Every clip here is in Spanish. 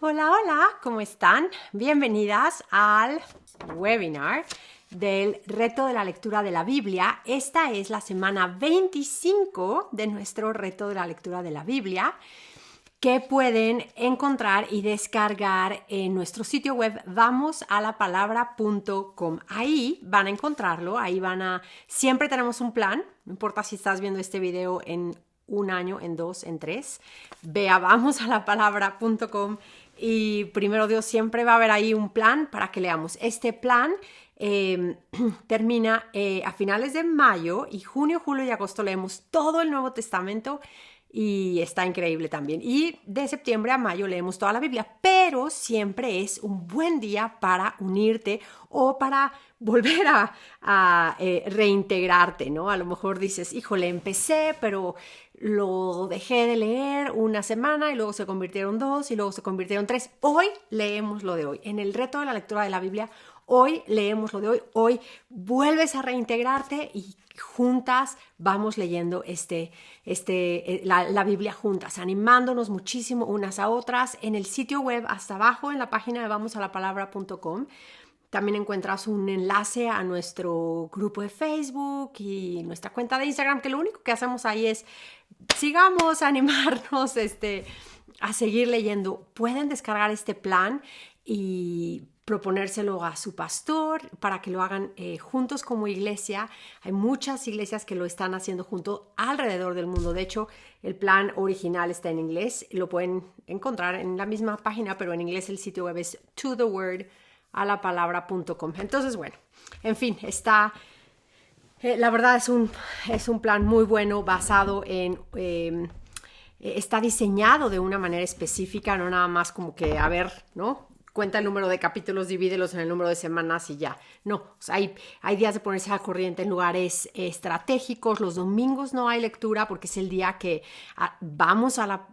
Hola, hola, ¿cómo están? Bienvenidas al webinar del reto de la lectura de la Biblia. Esta es la semana 25 de nuestro reto de la lectura de la Biblia, que pueden encontrar y descargar en nuestro sitio web vamosalapalabra.com. Ahí van a encontrarlo, siempre tenemos un plan, no importa si estás viendo este video en un año, en dos, en tres, ve a vamosalapalabra.com y primero Dios siempre va a haber ahí un plan para que leamos. Este plan termina a finales de mayo y junio, julio y agosto leemos todo el Nuevo Testamento. Y está increíble también. Y de septiembre a mayo leemos toda la Biblia, pero siempre es un buen día para unirte o para volver a reintegrarte, ¿no? A lo mejor dices, híjole, empecé, pero lo dejé de leer una semana y luego se convirtieron dos y luego se convirtieron tres. Hoy leemos lo de hoy. En el reto de la lectura de la Biblia, hoy leemos lo de hoy. Hoy vuelves a reintegrarte y juntas vamos leyendo la Biblia juntas, animándonos muchísimo unas a otras. En el sitio web, hasta abajo, en la página de vamosalapalabra.com, también encuentras un enlace a nuestro grupo de Facebook y nuestra cuenta de Instagram, que lo único que hacemos ahí es sigamos a animarnos a seguir leyendo. Pueden descargar este plan y proponérselo a su pastor para que lo hagan juntos como iglesia. Hay muchas iglesias que lo están haciendo juntos alrededor del mundo. De hecho, el plan original está en inglés. Lo pueden encontrar en la misma página, pero en inglés el sitio web es tothewordalapalabra.com. Entonces, bueno, en fin, la verdad es un plan muy bueno basado en... está diseñado de una manera específica, no nada más como que, a ver, ¿no? Cuenta el número de capítulos, divídelos en el número de semanas y ya. No, o sea, hay días de ponerse al corriente en lugares estratégicos. Los domingos no hay lectura porque es el día que vamos a la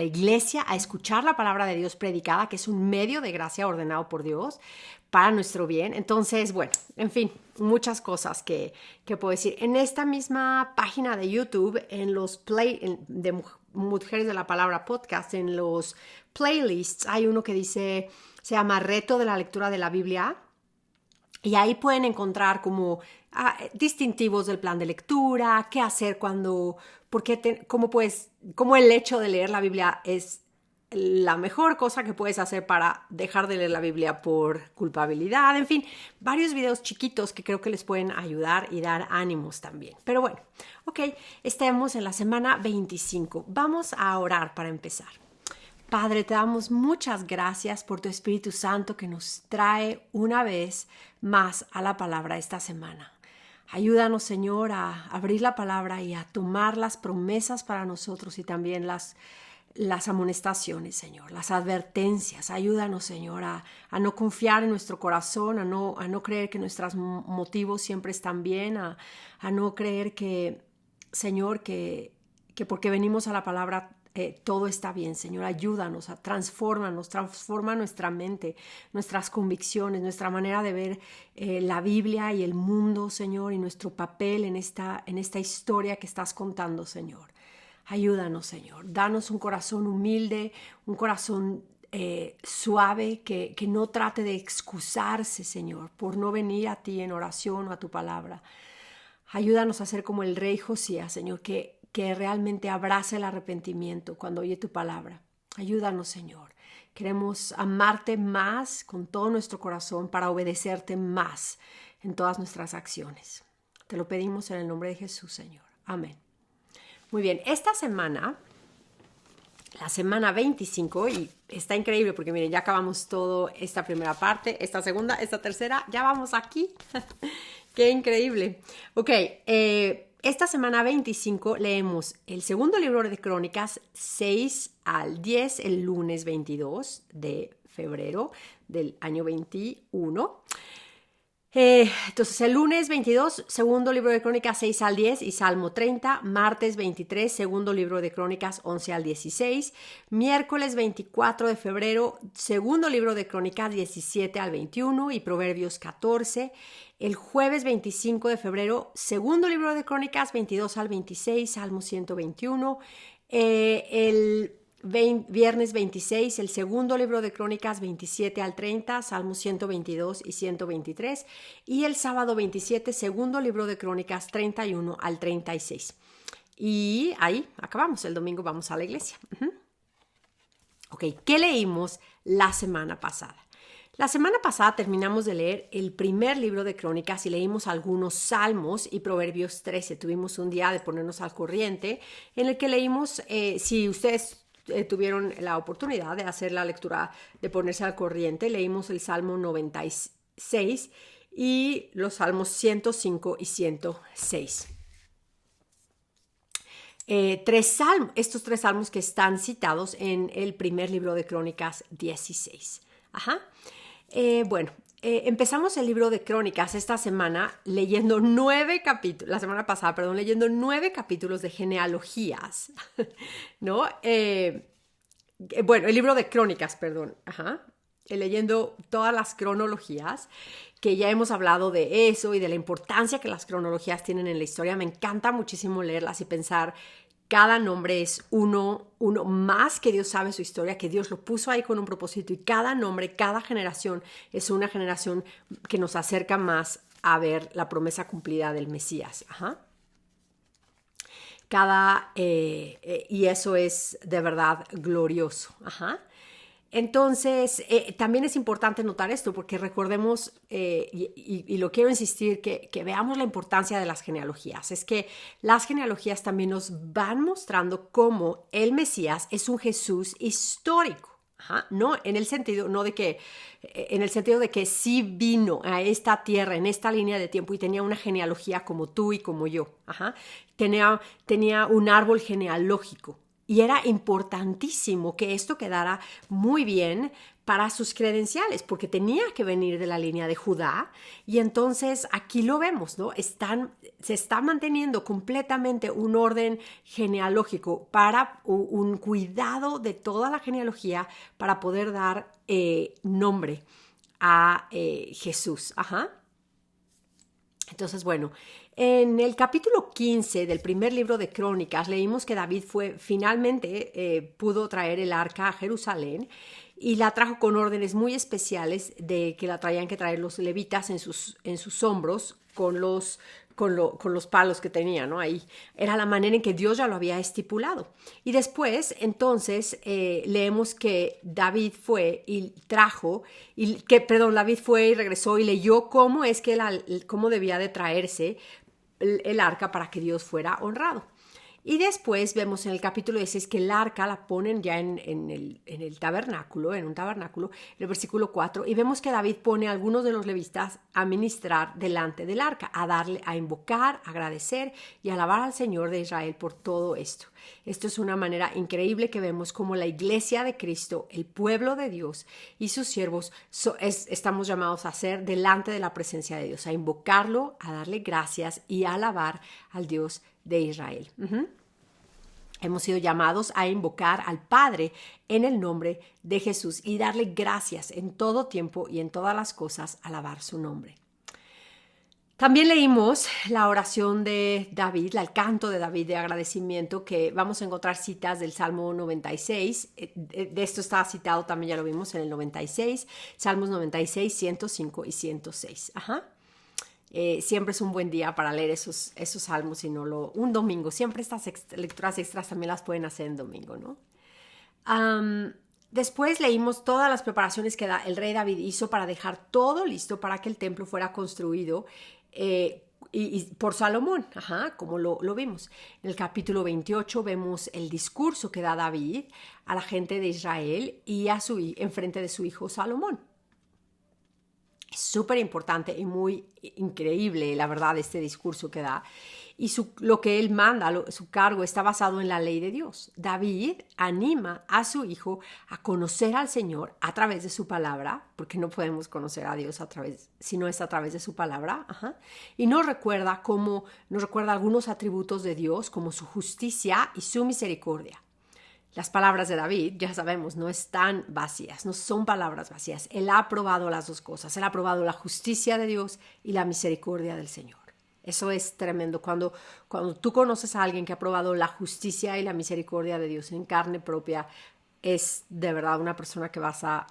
iglesia a escuchar la palabra de Dios predicada, que es un medio de gracia ordenado por Dios para nuestro bien. Entonces, bueno, en fin, muchas cosas que puedo decir. En esta misma página de YouTube, en los de Mujeres de la Palabra Podcast, en los playlists, hay uno que se llama Reto de la Lectura de la Biblia. Y ahí pueden encontrar como distintivos del plan de lectura, qué hacer cómo el hecho de leer la Biblia es la mejor cosa que puedes hacer para dejar de leer la Biblia por culpabilidad. En fin, varios videos chiquitos que creo que les pueden ayudar y dar ánimos también. Pero bueno, ok, estamos en la semana 25. Vamos a orar para empezar. Padre, te damos muchas gracias por tu Espíritu Santo que nos trae una vez más a la palabra esta semana. Ayúdanos, Señor, a abrir la palabra y a tomar las promesas para nosotros y también las amonestaciones, Señor, las advertencias. Ayúdanos, Señor, a no confiar en nuestro corazón, a no creer que nuestros motivos siempre están bien, a no creer que, Señor, que porque venimos a la palabra todo está bien, Señor. Ayúdanos, transforma nuestra mente, nuestras convicciones, nuestra manera de ver la Biblia y el mundo, Señor, y nuestro papel en esta historia que estás contando, Señor. Ayúdanos, Señor. Danos un corazón humilde, un corazón suave, que no trate de excusarse, Señor, por no venir a ti en oración o a tu palabra. Ayúdanos a ser como el rey Josías, Señor, que realmente abrace el arrepentimiento cuando oye tu palabra. Ayúdanos, Señor. Queremos amarte más con todo nuestro corazón para obedecerte más en todas nuestras acciones. Te lo pedimos en el nombre de Jesús, Señor. Amén. Muy bien, esta semana, la semana 25, y está increíble porque miren, ya acabamos todo esta primera parte, esta segunda, esta tercera, ya vamos aquí. ¡Qué increíble! Ok, esta semana 25 leemos el segundo libro de Crónicas 6 al 10, el lunes 22 de febrero del año 21. Entonces el lunes 22, segundo libro de Crónicas 6 al 10 y Salmo 30, martes 23, segundo libro de Crónicas 11 al 16, miércoles 24 de febrero, segundo libro de Crónicas 17 al 21 y Proverbios 14, el jueves 25 de febrero, segundo libro de Crónicas 22 al 26, Salmo 121, el viernes 26, el segundo libro de Crónicas 27 al 30, Salmos 122 y 123. Y el sábado 27, segundo libro de Crónicas 31 al 36. Y ahí acabamos. El domingo vamos a la iglesia. Ok, ¿qué leímos la semana pasada? La semana pasada terminamos de leer el primer libro de Crónicas y leímos algunos salmos y Proverbios 13. Tuvimos un día de ponernos al corriente en el que leímos, si ustedes tuvieron la oportunidad de hacer la lectura, de ponerse al corriente, leímos el Salmo 96 y los Salmos 105 y 106. Estos tres salmos que están citados en el primer libro de Crónicas 16. Empezamos el libro de Crónicas esta semana leyendo 9 capítulos, la semana pasada, perdón, leyendo 9 capítulos de genealogías, ¿no? El libro de Crónicas, perdón, leyendo todas las cronologías, que ya hemos hablado de eso y de la importancia que las cronologías tienen en la historia. Me encanta muchísimo leerlas y pensar cada nombre es uno más, que Dios sabe su historia, que Dios lo puso ahí con un propósito, y cada nombre, cada generación es una generación que nos acerca más a ver la promesa cumplida del Mesías. Y eso es de verdad glorioso. Entonces, también es importante notar esto, porque recordemos, y lo quiero insistir, que veamos la importancia de las genealogías. Es que las genealogías también nos van mostrando cómo el Mesías es un Jesús histórico. No en el sentido de que sí vino a esta tierra, en esta línea de tiempo, y tenía una genealogía como tú y como yo. Tenía un árbol genealógico. Y era importantísimo que esto quedara muy bien para sus credenciales, porque tenía que venir de la línea de Judá. Y entonces aquí lo vemos, ¿no? Se está manteniendo completamente un orden genealógico para un cuidado de toda la genealogía para poder dar nombre a Jesús. Entonces, bueno, en el capítulo 15 del primer libro de Crónicas leímos que David finalmente pudo traer el arca a Jerusalén, y la trajo con órdenes muy especiales de que la traían que traer los levitas en sus hombros con los palos que tenían, ¿no? Ahí era la manera en que Dios ya lo había estipulado. Y después, entonces, leemos que David fue y regresó y leyó cómo debía de traerse el arca para que Dios fuera honrado. Y después vemos en el capítulo 16 que el arca la ponen ya en un tabernáculo, en el versículo 4, y vemos que David pone a algunos de los levitas a ministrar delante del arca, a invocar, agradecer y alabar al Señor de Israel por todo esto. Esto es una manera increíble que vemos como la iglesia de Cristo, el pueblo de Dios y sus siervos, estamos llamados a hacer delante de la presencia de Dios, a invocarlo, a darle gracias y a alabar al Dios de Israel. Hemos sido llamados a invocar al Padre en el nombre de Jesús y darle gracias en todo tiempo y en todas las cosas, alabar su nombre. También leímos la oración de David, el canto de David de agradecimiento, que vamos a encontrar citas del Salmo 96. De esto está citado también, ya lo vimos, en el 96, Salmos 96, 105 y 106. Siempre es un buen día para leer esos salmos, y un domingo. Siempre estas lecturas extras también las pueden hacer en domingo, ¿no? Después leímos todas las preparaciones que el rey David hizo para dejar todo listo para que el templo fuera construido y por Salomón, como lo vimos. En el capítulo 28 vemos el discurso que da David a la gente de Israel y en frente de su hijo Salomón. Es súper importante y muy increíble, la verdad, este discurso que da. Y lo que él manda, su cargo, está basado en la ley de Dios. David anima a su hijo a conocer al Señor a través de su palabra, porque no podemos conocer a Dios si no es a través de su palabra. Y nos recuerda algunos atributos de Dios, como su justicia y su misericordia. Las palabras de David, ya sabemos, no están vacías, no son palabras vacías. Él ha probado las dos cosas. Él ha probado la justicia de Dios y la misericordia del Señor. Eso es tremendo. Cuando tú conoces a alguien que ha probado la justicia y la misericordia de Dios en carne propia, es de verdad una persona que vas a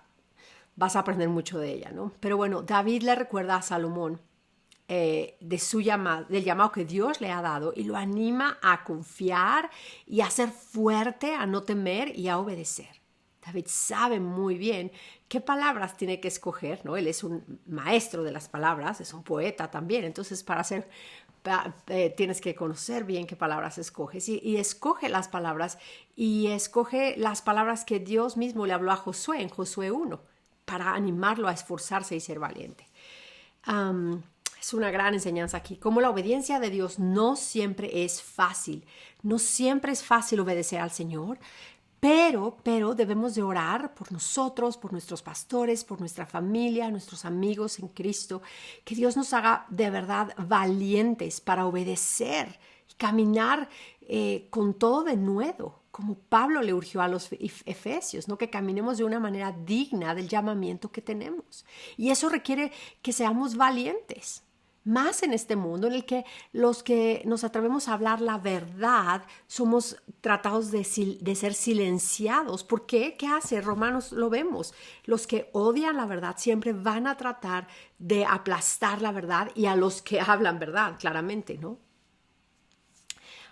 aprender mucho de ella, ¿no? Pero bueno, David le recuerda a Salomón de su llamado, del llamado que Dios le ha dado y lo anima a confiar y a ser fuerte, a no temer y a obedecer. David sabe muy bien qué palabras tiene que escoger, ¿no? Él es un maestro de las palabras, es un poeta también, entonces tienes que conocer bien qué palabras escoges y escoge las palabras que Dios mismo le habló a Josué en Josué 1 para animarlo a esforzarse y ser valiente. Es una gran enseñanza aquí. Como la obediencia de Dios no siempre es fácil. No siempre es fácil obedecer al Señor, pero debemos de orar por nosotros, por nuestros pastores, por nuestra familia, nuestros amigos en Cristo, que Dios nos haga de verdad valientes para obedecer y caminar con todo denuedo, como Pablo le urgió a los efesios, ¿no? Que caminemos de una manera digna del llamamiento que tenemos. Y eso requiere que seamos valientes. Más en este mundo en el que los que nos atrevemos a hablar la verdad somos tratados de ser silenciados. ¿Por qué? ¿Qué hace? Romanos lo vemos. Los que odian la verdad siempre van a tratar de aplastar la verdad y a los que hablan verdad, claramente, ¿no?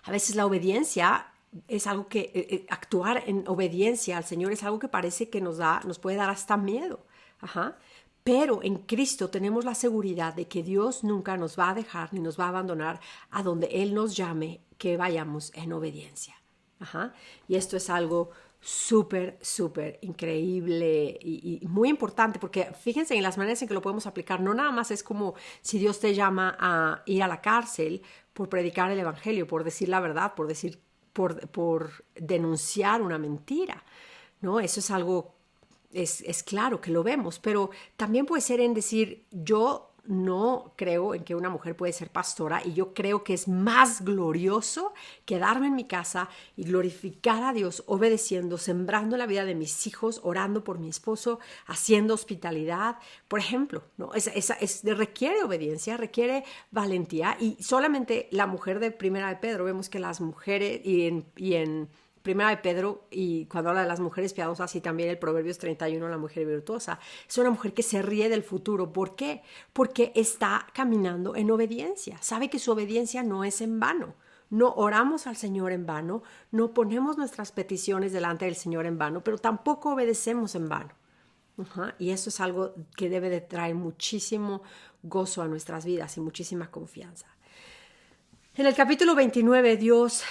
A veces la obediencia es algo que, actuar en obediencia al Señor es algo que parece que nos puede dar hasta miedo. Ajá. Pero en Cristo tenemos la seguridad de que Dios nunca nos va a dejar ni nos va a abandonar a donde Él nos llame, que vayamos en obediencia. Ajá. Y esto es algo súper, súper increíble y muy importante, porque fíjense en las maneras en que lo podemos aplicar. No nada más es como si Dios te llama a ir a la cárcel por predicar el evangelio, por decir la verdad, por denunciar una mentira, ¿no? Eso es algo, es claro que lo vemos, pero también puede ser en decir, yo no creo en que una mujer puede ser pastora y yo creo que es más glorioso quedarme en mi casa y glorificar a Dios obedeciendo, sembrando la vida de mis hijos, orando por mi esposo, haciendo hospitalidad, por ejemplo, ¿no? Requiere obediencia, requiere valentía y solamente la mujer de Primera de Pedro, vemos que las mujeres y en Primera de Pedro, y cuando habla de las mujeres piadosas y también el Proverbios 31, la mujer virtuosa, es una mujer que se ríe del futuro. ¿Por qué? Porque está caminando en obediencia. Sabe que su obediencia no es en vano. No oramos al Señor en vano, no ponemos nuestras peticiones delante del Señor en vano, pero tampoco obedecemos en vano. Y eso es algo que debe de traer muchísimo gozo a nuestras vidas y muchísima confianza. En el capítulo 29, Dios...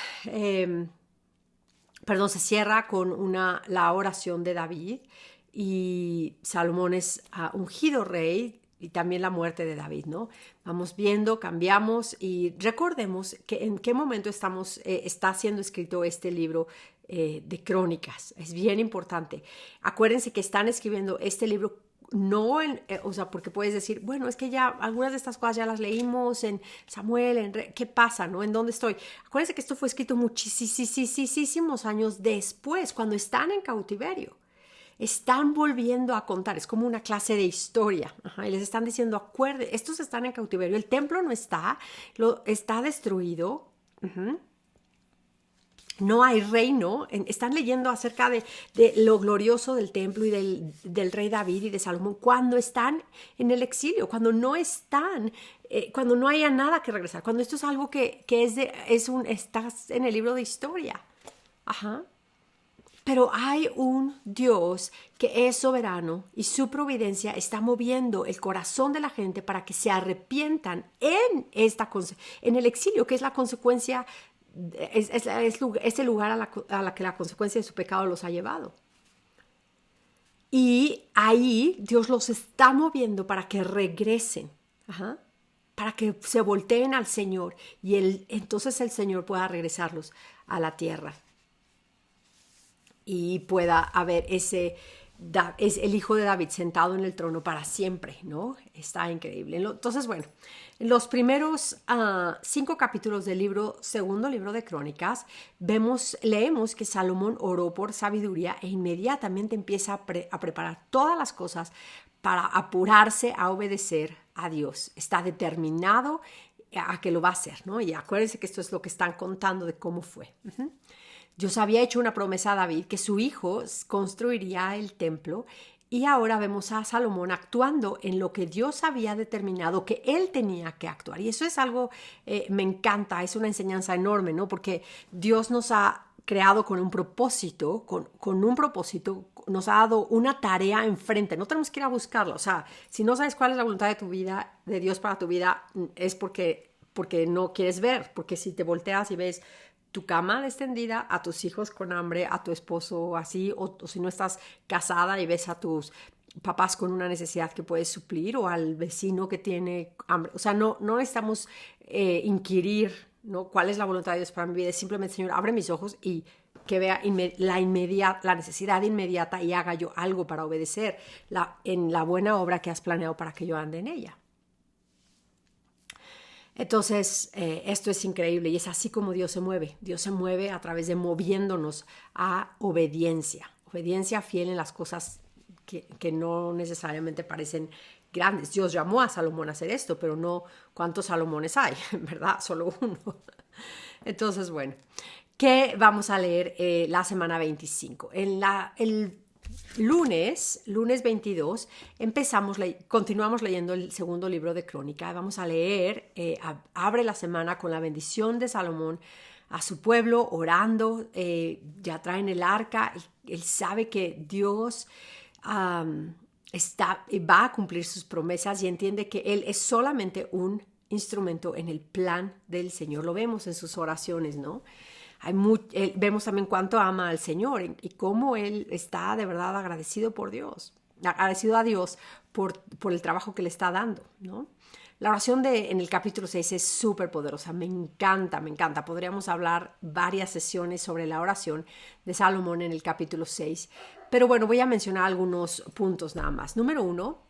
se cierra con la oración de David y Salomón es ungido rey y también la muerte de David, ¿no? Vamos viendo, cambiamos y recordemos que en qué momento está siendo escrito este libro de crónicas. Es bien importante. Acuérdense que están escribiendo este libro no porque puedes decir, bueno, es que ya algunas de estas cosas ya las leímos en Samuel, ¿qué pasa, no? ¿En dónde estoy? Acuérdense que esto fue escrito muchísimos años después, cuando están en cautiverio. Están volviendo a contar, es como una clase de historia. Y les están diciendo, acuérdense, estos están en cautiverio, el templo no está, está destruido. No hay reino. Están leyendo acerca de lo glorioso del templo y del rey David y de Salomón cuando están en el exilio, cuando no están, cuando no haya nada que regresar, cuando esto es algo que estás en el libro de historia. Pero hay un Dios que es soberano y su providencia está moviendo el corazón de la gente para que se arrepientan en el exilio, que es la consecuencia. Es el lugar a la que la consecuencia de su pecado los ha llevado. Y ahí Dios los está moviendo para que regresen, para que se volteen al Señor y entonces el Señor pueda regresarlos a la tierra y pueda haber es el hijo de David sentado en el trono para siempre, ¿no? Está increíble. Entonces, bueno, en los primeros 5 capítulos del segundo libro de Crónicas, leemos que Salomón oró por sabiduría e inmediatamente empieza a preparar todas las cosas para apurarse a obedecer a Dios. Está determinado a que lo va a hacer, ¿no? Y acuérdense que esto es lo que están contando de cómo fue. Dios había hecho una promesa a David que su hijo construiría el templo y ahora vemos a Salomón actuando en lo que Dios había determinado que él tenía que actuar. Y eso es algo, me encanta, es una enseñanza enorme, ¿no? Porque Dios nos ha creado con un propósito, con un propósito, nos ha dado una tarea enfrente. No tenemos que ir a buscarla. O sea, si no sabes cuál es la voluntad de tu vida, de Dios para tu vida, es porque no quieres ver. Porque si te volteas y ves tu cama extendida, a tus hijos con hambre, a tu esposo así, o si no estás casada y ves a tus papás con una necesidad que puedes suplir, o al vecino que tiene hambre. O sea, no necesitamos inquirir, ¿no? ¿Cuál es la voluntad de Dios para mi vida? Es simplemente, Señor, abre mis ojos y que vea la necesidad inmediata y haga yo algo para obedecer en la buena obra que has planeado para que yo ande en ella. Entonces, esto es increíble y es así como Dios se mueve. Dios se mueve a través de moviéndonos a obediencia. Obediencia fiel en las cosas que no necesariamente parecen grandes. Dios llamó a Salomón a hacer esto, pero no cuántos Salomones hay, ¿verdad? Solo uno. Entonces, bueno, ¿qué vamos a leer la semana 25? El lunes 22, continuamos leyendo el segundo libro de Crónica. Vamos a leer, abre la semana con la bendición de Salomón a su pueblo, orando, ya traen el arca, él sabe que Dios va a cumplir sus promesas y entiende que él es solamente un instrumento en el plan del Señor. Lo vemos en sus oraciones, ¿no? Vemos también cuánto ama al Señor y cómo él está de verdad agradecido a Dios por el trabajo que le está dando, ¿no? La oración en el capítulo 6 es súper poderosa, me encanta, me encanta. Podríamos hablar varias sesiones sobre la oración de Salomón en el capítulo 6, pero bueno, voy a mencionar algunos puntos nada más. Número 1,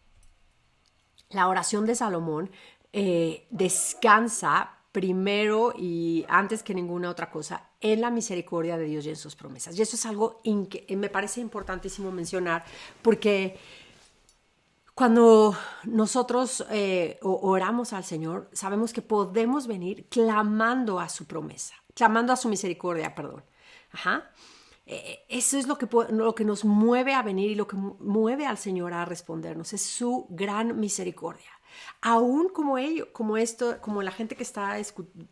la oración de Salomón descansa primero y antes que ninguna otra cosa en la misericordia de Dios y en sus promesas. Y eso es algo que me parece importantísimo mencionar, porque cuando nosotros oramos al Señor, sabemos que podemos venir clamando a su promesa, clamando a su misericordia, perdón. Ajá. Eso es lo que nos mueve a venir y lo que mueve al Señor a respondernos, es su gran misericordia. Aún como como la gente que está,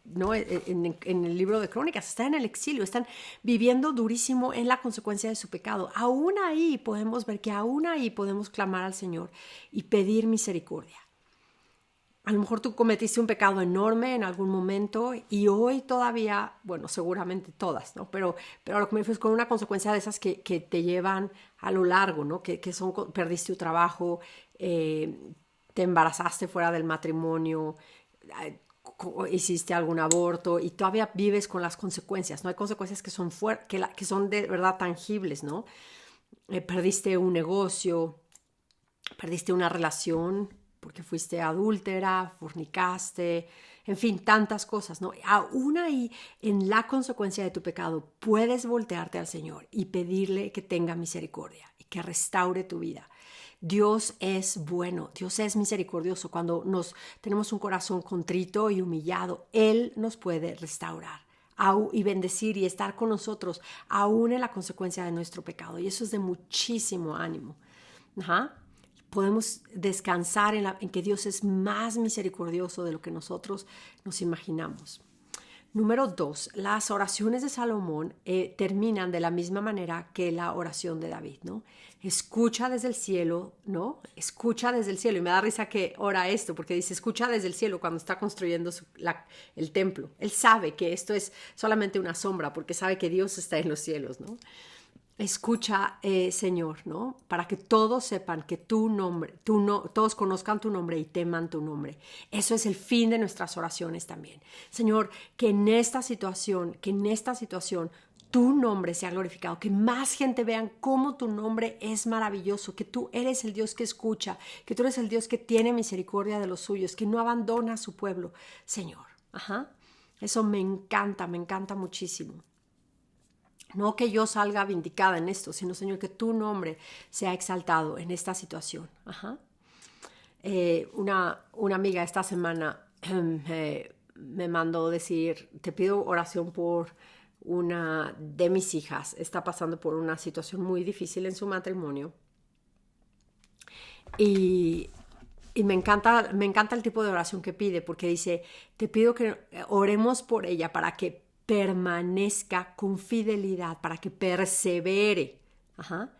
¿no? en el libro de Crónicas, está en el exilio, están viviendo durísimo en la consecuencia de su pecado. Aún ahí podemos ver que aún ahí podemos clamar al Señor y pedir misericordia. A lo mejor tú cometiste un pecado enorme en algún momento y hoy todavía, bueno, seguramente todas, ¿no? Pero lo que me refiero es con una consecuencia de esas que te llevan a lo largo, ¿no? Perdiste tu trabajo, te embarazaste fuera del matrimonio, hiciste algún aborto y todavía vives con las consecuencias, ¿no? Hay consecuencias que son de verdad tangibles, ¿no? Perdiste un negocio, perdiste una relación porque fuiste adúltera, fornicaste, en fin, tantas cosas, ¿no? Aún ahí, en la consecuencia de tu pecado, puedes voltearte al Señor y pedirle que tenga misericordia y que restaure tu vida. Dios es bueno, Dios es misericordioso. Cuando tenemos un corazón contrito y humillado, Él nos puede restaurar y bendecir y estar con nosotros, aún en la consecuencia de nuestro pecado. Y eso es de muchísimo ánimo. Ajá. Podemos descansar en que Dios es más misericordioso de lo que nosotros nos imaginamos. Número 2, las oraciones de Salomón terminan de la misma manera que la oración de David, ¿no? Escucha desde el cielo, ¿no? Escucha desde el cielo. Y me da risa que ora esto, porque dice escucha desde el cielo cuando está construyendo el templo. Él sabe que esto es solamente una sombra, porque sabe que Dios está en los cielos, ¿no? Escucha, Señor, ¿no? Para que todos sepan que todos conozcan tu nombre y teman tu nombre. Eso es el fin de nuestras oraciones también. Señor, que en esta situación, tu nombre sea glorificado, que más gente vean cómo tu nombre es maravilloso, que tú eres el Dios que escucha, que tú eres el Dios que tiene misericordia de los suyos, que no abandona a su pueblo, Señor. Ajá. Eso me encanta muchísimo. No que yo salga vindicada en esto, sino, Señor, que tu nombre sea exaltado en esta situación. Ajá. Una amiga esta semana me mandó decir, te pido oración por una de mis hijas está pasando por una situación muy difícil en su matrimonio y, y me encanta el tipo de oración que pide, porque dice, te pido que oremos por ella para que permanezca con fidelidad, para que persevere, ajá,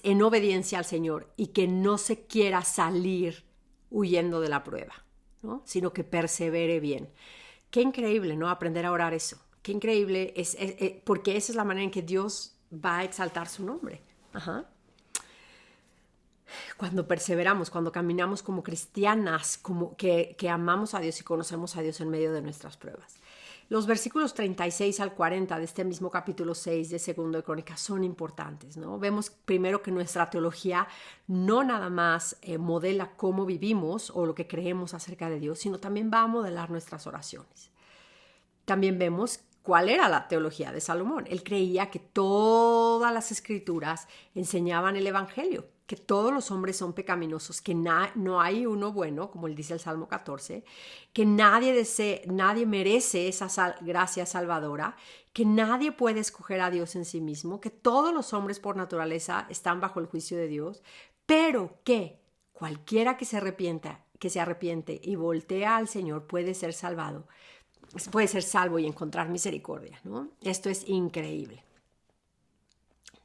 en obediencia al Señor y que no se quiera salir huyendo de la prueba, ¿no? Sino que persevere bien. Qué increíble, ¿no? Aprender a orar eso. Qué increíble porque esa es la manera en que Dios va a exaltar su nombre. Ajá. Cuando perseveramos, cuando caminamos como cristianas, como que amamos a Dios y conocemos a Dios en medio de nuestras pruebas. Los versículos 36 al 40 de este mismo capítulo 6 de Segundo de Crónicas son importantes, ¿no? Vemos primero que nuestra teología no nada más modela cómo vivimos o lo que creemos acerca de Dios, sino también va a modelar nuestras oraciones. También vemos cuál era la teología de Salomón. Él creía que todas las escrituras enseñaban el evangelio, que todos los hombres son pecaminosos, que no hay uno bueno, como él dice el Salmo 14, que nadie merece esa gracia salvadora, que nadie puede escoger a Dios en sí mismo, que todos los hombres por naturaleza están bajo el juicio de Dios, pero que cualquiera que se arrepiente y voltea al Señor puede ser salvado, puede ser salvo y encontrar misericordia, ¿no? Esto es increíble.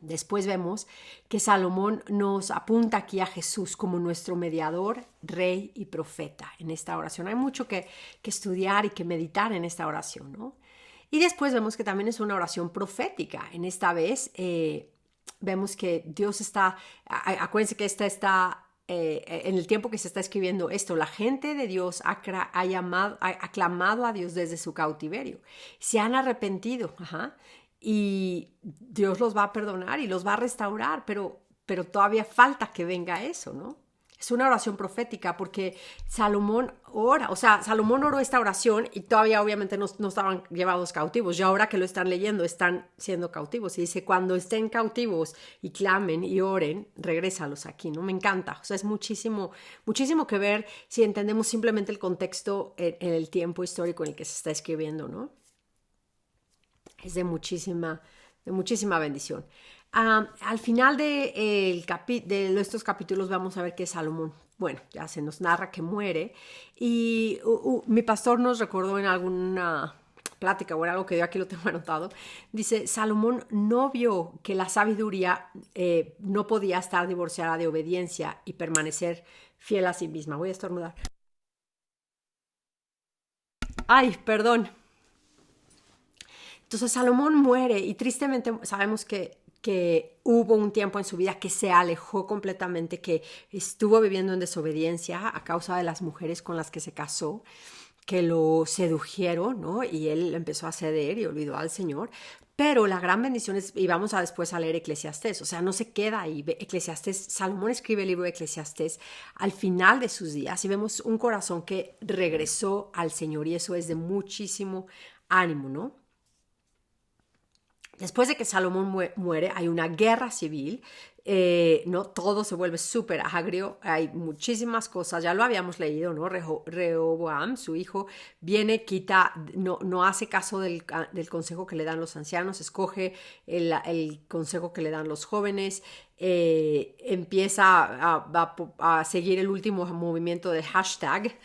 Después vemos que Salomón nos apunta aquí a Jesús como nuestro mediador, rey y profeta en esta oración. Hay mucho que estudiar y que meditar en esta oración, ¿no? Y después vemos que también es una oración profética. En esta vez vemos que Dios está, acuérdense que esta está en el tiempo que se está escribiendo esto, la gente de Dios ha clamado a Dios desde su cautiverio. Se han arrepentido, y Dios los va a perdonar y los va a restaurar, pero todavía falta que venga eso, ¿no? Es una oración profética porque Salomón oró esta oración y todavía obviamente no estaban llevados cautivos. Y ahora que lo están leyendo, están siendo cautivos. Y dice, cuando estén cautivos y clamen y oren, regrésalos aquí, ¿no? Me encanta. O sea, es muchísimo, muchísimo que ver si entendemos simplemente el contexto en el tiempo histórico en el que se está escribiendo, ¿no? Es de muchísima bendición. Al final de estos capítulos vamos a ver que Salomón, bueno, ya se nos narra que muere y mi pastor nos recordó en alguna plática o en algo que yo aquí lo tengo anotado, dice, Salomón no vio que la sabiduría no podía estar divorciada de obediencia y permanecer fiel a sí misma. Voy a estornudar. Ay, perdón. Entonces Salomón muere y tristemente sabemos que hubo un tiempo en su vida que se alejó completamente, que estuvo viviendo en desobediencia a causa de las mujeres con las que se casó, que lo sedujeron, ¿no? Y él empezó a ceder y olvidó al Señor. Pero la gran bendición es, y vamos a después a leer Eclesiastés, o sea, no se queda ahí. Eclesiastés, Salomón escribe el libro de Eclesiastés al final de sus días y vemos un corazón que regresó al Señor y eso es de muchísimo ánimo, ¿no? Después de que Salomón muere, hay una guerra civil, ¿no? Todo se vuelve súper agrio, hay muchísimas cosas, ya lo habíamos leído, ¿no? Rehoboam, su hijo, viene, no hace caso del consejo que le dan los ancianos, escoge el consejo que le dan los jóvenes, empieza a seguir el último movimiento del hashtag,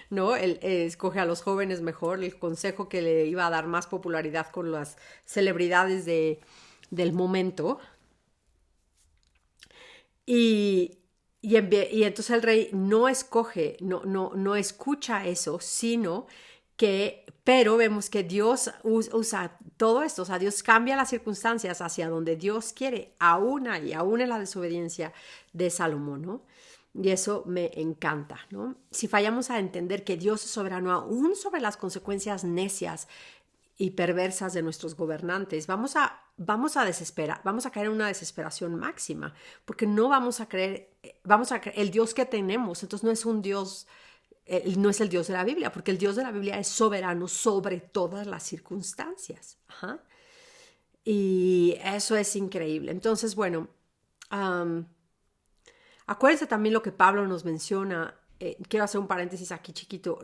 ¿no? Él escoge a los jóvenes mejor, el consejo que le iba a dar más popularidad con las celebridades del momento. Y entonces el rey no escoge, no escucha eso, pero vemos que Dios usa todo esto, o sea, Dios cambia las circunstancias hacia donde Dios quiere, aún en la desobediencia de Salomón, ¿no? Y eso me encanta, ¿no? Si fallamos a entender que Dios es soberano aún sobre las consecuencias necias y perversas de nuestros gobernantes, vamos a desesperar, vamos a caer en una desesperación máxima, porque no vamos a creer el Dios que tenemos, entonces no es un Dios, no es el Dios de la Biblia, porque el Dios de la Biblia es soberano sobre todas las circunstancias. Y eso es increíble. Entonces, bueno, acuérdense también lo que Pablo nos menciona. Quiero hacer un paréntesis aquí chiquito.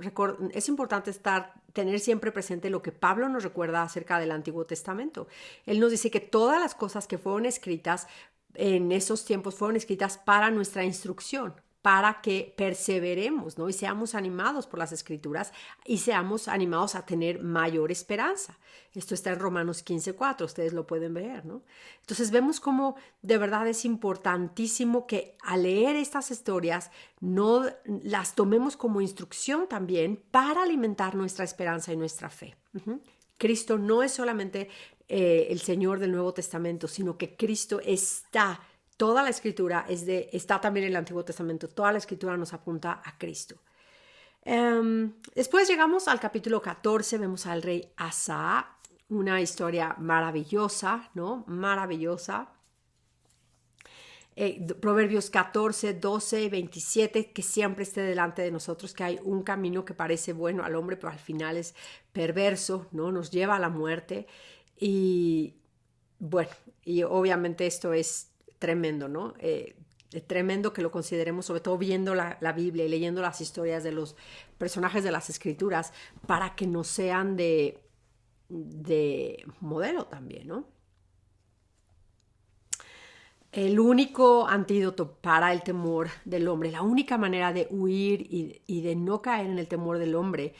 Es importante estar tener siempre presente lo que Pablo nos recuerda acerca del Antiguo Testamento. Él nos dice que todas las cosas que fueron escritas en esos tiempos fueron escritas para nuestra instrucción, para que perseveremos, ¿no? Y seamos animados por las Escrituras y seamos animados a tener mayor esperanza. Esto está en Romanos 15:4, ustedes lo pueden ver, ¿no? Entonces vemos cómo de verdad es importantísimo que al leer estas historias no las tomemos como instrucción también para alimentar nuestra esperanza y nuestra fe. Cristo no es solamente el Señor del Nuevo Testamento, sino que Cristo está. Toda la escritura está también en el Antiguo Testamento. Toda la escritura nos apunta a Cristo. Después llegamos al capítulo 14. Vemos al rey Asa. Una historia maravillosa, ¿no? Maravillosa. Proverbios 14, 12 y 27, que siempre esté delante de nosotros, que hay un camino que parece bueno al hombre, pero al final es perverso, ¿no? Nos lleva a la muerte. Y bueno, y obviamente esto es tremendo, ¿no? Tremendo que lo consideremos, sobre todo viendo la Biblia y leyendo las historias de los personajes de las Escrituras, para que nos sean de modelo también, ¿no? El único antídoto para el temor del hombre, la única manera de huir y de no caer en el temor del hombre,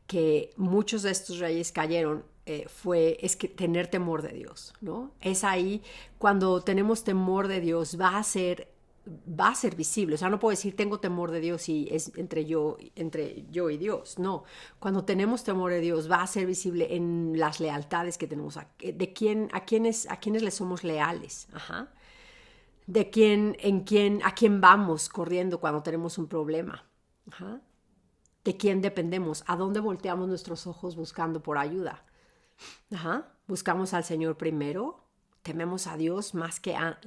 que muchos de estos reyes cayeron, es que tener temor de Dios, ¿no? Es ahí cuando tenemos temor de Dios va a ser visible. O sea, no puedo decir tengo temor de Dios y es entre yo y Dios. No, cuando tenemos temor de Dios va a ser visible en las lealtades que tenemos, a quienes le somos leales. Ajá. A quién vamos corriendo cuando tenemos un problema. Ajá. De quién dependemos, a dónde volteamos nuestros ojos buscando por ayuda. Ajá. Buscamos al Señor primero, tememos a Dios más que a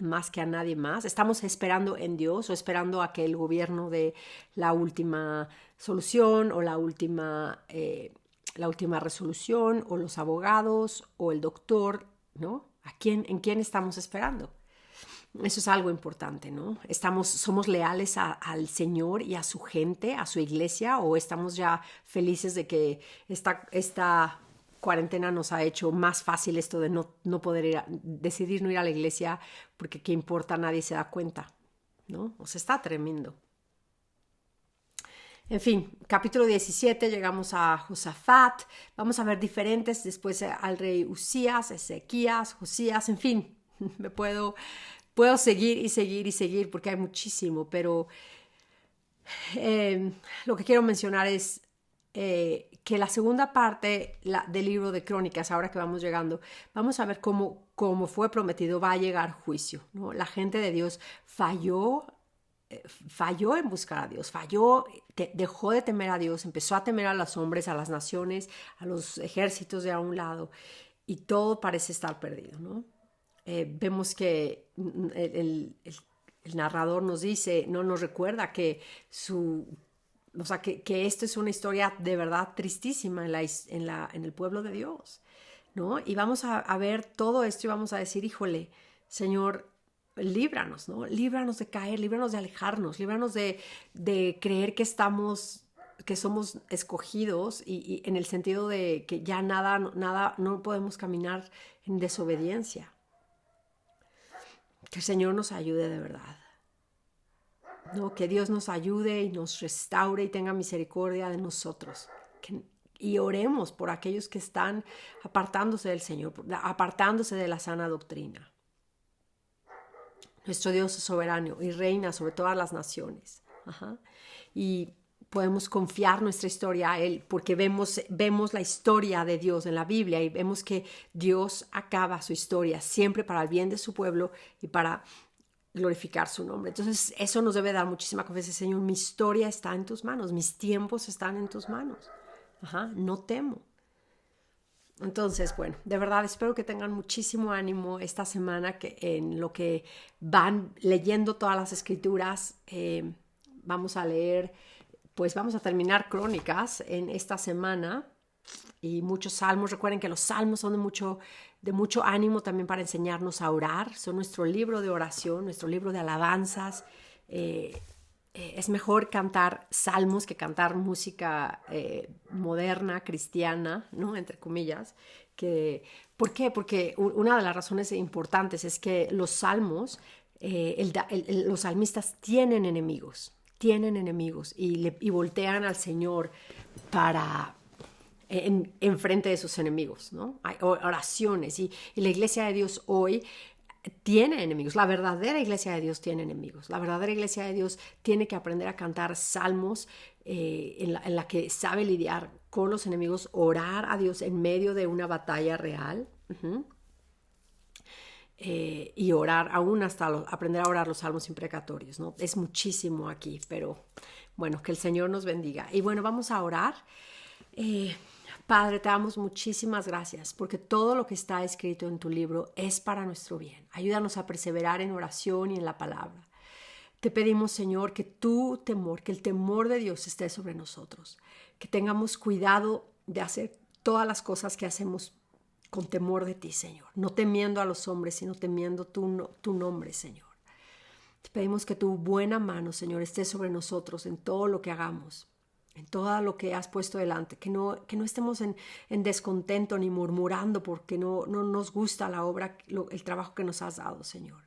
nadie más. Estamos esperando en Dios o esperando a que el gobierno dé la última solución o la última resolución, o los abogados o el doctor, ¿no? ¿En quién estamos esperando? Eso es algo importante, ¿no? ¿Somos leales al Señor y a su gente, a su iglesia, o estamos ya felices de que esta cuarentena nos ha hecho más fácil esto de no poder decidir no ir a la iglesia porque qué importa, nadie se da cuenta, ¿no? O sea, está tremendo. En fin, capítulo 17, llegamos a Josafat, vamos a ver diferentes, después al rey Usías, Ezequías, Josías, en fin, puedo seguir y seguir y seguir porque hay muchísimo, pero lo que quiero mencionar es que la segunda parte del libro de Crónicas, ahora que vamos llegando, vamos a ver cómo fue prometido, va a llegar juicio, ¿no? La gente de Dios falló en buscar a Dios, dejó de temer a Dios, empezó a temer a los hombres, a las naciones, a los ejércitos de a un lado, y todo parece estar perdido, ¿no? Vemos que el narrador nos recuerda que que esto es una historia de verdad tristísima en el pueblo de Dios, ¿no? Y vamos a ver todo esto y vamos a decir, híjole, Señor, líbranos, ¿no? Líbranos de caer, líbranos de alejarnos, líbranos de creer que somos escogidos y en el sentido de que ya nada, no podemos caminar en desobediencia. Que el Señor nos ayude de verdad, ¿no? Que Dios nos ayude y nos restaure y tenga misericordia de nosotros. Y oremos por aquellos que están apartándose del Señor, apartándose de la sana doctrina. Nuestro Dios es soberano y reina sobre todas las naciones. Ajá. Y podemos confiar nuestra historia a Él porque vemos la historia de Dios en la Biblia y vemos que Dios acaba su historia siempre para el bien de su pueblo y para glorificar su nombre. Entonces eso nos debe dar muchísima confianza. Señor, mi historia está en tus manos, mis tiempos están en tus manos. Ajá, no temo. Entonces, bueno, de verdad espero que tengan muchísimo ánimo esta semana en lo que van leyendo todas las escrituras. Vamos a leer, pues vamos a terminar Crónicas en esta semana y muchos salmos. Recuerden que los salmos son de mucho ánimo también para enseñarnos a orar. Son nuestro libro de oración, nuestro libro de alabanzas. es mejor cantar salmos que cantar música moderna, cristiana, ¿no? Entre comillas. ¿Por qué? Porque una de las razones importantes es que los salmos, los salmistas tienen enemigos y voltean al Señor para en frente de sus enemigos, ¿no? Hay oraciones y la iglesia de Dios hoy tiene enemigos. La verdadera iglesia de Dios tiene enemigos. La verdadera iglesia de Dios tiene que aprender a cantar salmos en la que sabe lidiar con los enemigos, orar a Dios en medio de una batalla real. Y orar, aún hasta aprender a orar los salmos imprecatorios, ¿no? Es muchísimo aquí, pero bueno, que el Señor nos bendiga. Y bueno, vamos a orar. Padre, te damos muchísimas gracias porque todo lo que está escrito en tu libro es para nuestro bien. Ayúdanos a perseverar en oración y en la palabra. Te pedimos, Señor, que que el temor de Dios esté sobre nosotros, que tengamos cuidado de hacer todas las cosas que hacemos con temor de ti, Señor, no temiendo a los hombres, sino temiendo tu nombre, Señor. Te pedimos que tu buena mano, Señor, esté sobre nosotros en todo lo que hagamos, en todo lo que has puesto delante, que no estemos en descontento ni murmurando porque no nos gusta la obra, el trabajo que nos has dado, Señor.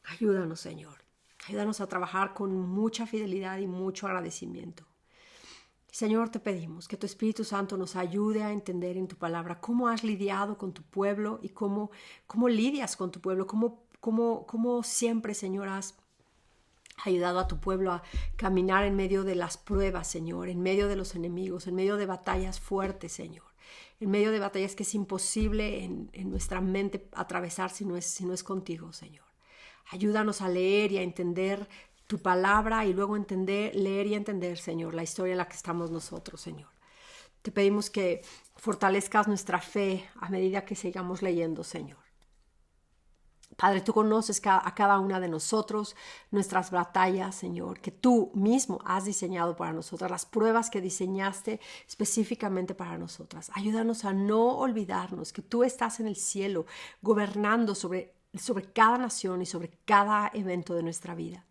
Ayúdanos, Señor. Ayúdanos a trabajar con mucha fidelidad y mucho agradecimiento. Señor, te pedimos que tu Espíritu Santo nos ayude a entender en tu palabra cómo has lidiado con tu pueblo y cómo lidias con tu pueblo, cómo siempre, Señor, has ayudado a tu pueblo a caminar en medio de las pruebas, Señor, en medio de los enemigos, en medio de batallas fuertes, Señor, en medio de batallas que es imposible en nuestra mente atravesar si no es contigo, Señor. Ayúdanos a leer y a entender tu palabra y luego leer y entender, Señor, la historia en la que estamos nosotros, Señor. Te pedimos que fortalezcas nuestra fe a medida que sigamos leyendo, Señor. Padre, tú conoces a cada una de nosotros, nuestras batallas, Señor, que tú mismo has diseñado para nosotras, las pruebas que diseñaste específicamente para nosotras. Ayúdanos a no olvidarnos que tú estás en el cielo gobernando sobre cada nación y sobre cada evento de nuestra vida.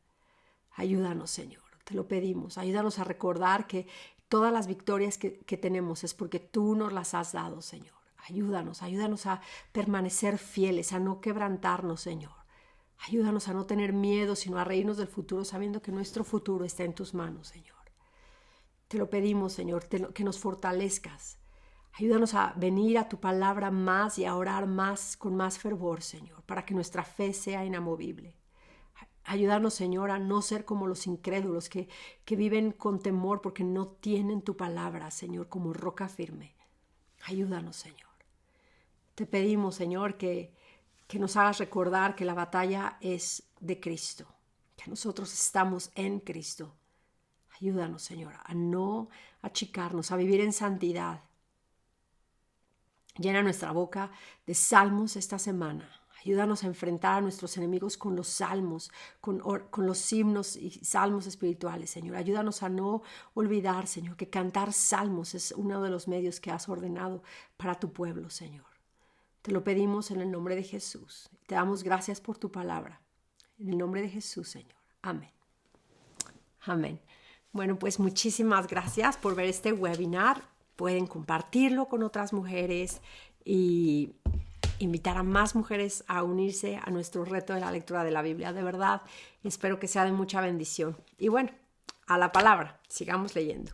Ayúdanos, Señor, te lo pedimos. Ayúdanos a recordar que todas las victorias que tenemos es porque tú nos las has dado, Señor. Ayúdanos a permanecer fieles, a no quebrantarnos, Señor. Ayúdanos a no tener miedo, sino a reírnos del futuro, sabiendo que nuestro futuro está en tus manos, Señor. Te lo pedimos, Señor, que nos fortalezcas. Ayúdanos a venir a tu palabra más y a orar más con más fervor, Señor, para que nuestra fe sea inamovible. Ayúdanos, Señor, a no ser como los incrédulos que viven con temor porque no tienen tu palabra, Señor, como roca firme. Ayúdanos, Señor. Te pedimos, Señor, que nos hagas recordar que la batalla es de Cristo, que nosotros estamos en Cristo. Ayúdanos, Señor, a no achicarnos, a vivir en santidad. Llena nuestra boca de salmos esta semana. Ayúdanos a enfrentar a nuestros enemigos con los salmos, con los himnos y salmos espirituales, Señor. Ayúdanos a no olvidar, Señor, que cantar salmos es uno de los medios que has ordenado para tu pueblo, Señor. Te lo pedimos en el nombre de Jesús. Te damos gracias por tu palabra. En el nombre de Jesús, Señor. Amén. Amén. Bueno, pues muchísimas gracias por ver este webinar. Pueden compartirlo con otras mujeres y invitar a más mujeres a unirse a nuestro reto de la lectura de la Biblia. De verdad, espero que sea de mucha bendición. Y bueno, a la palabra, sigamos leyendo.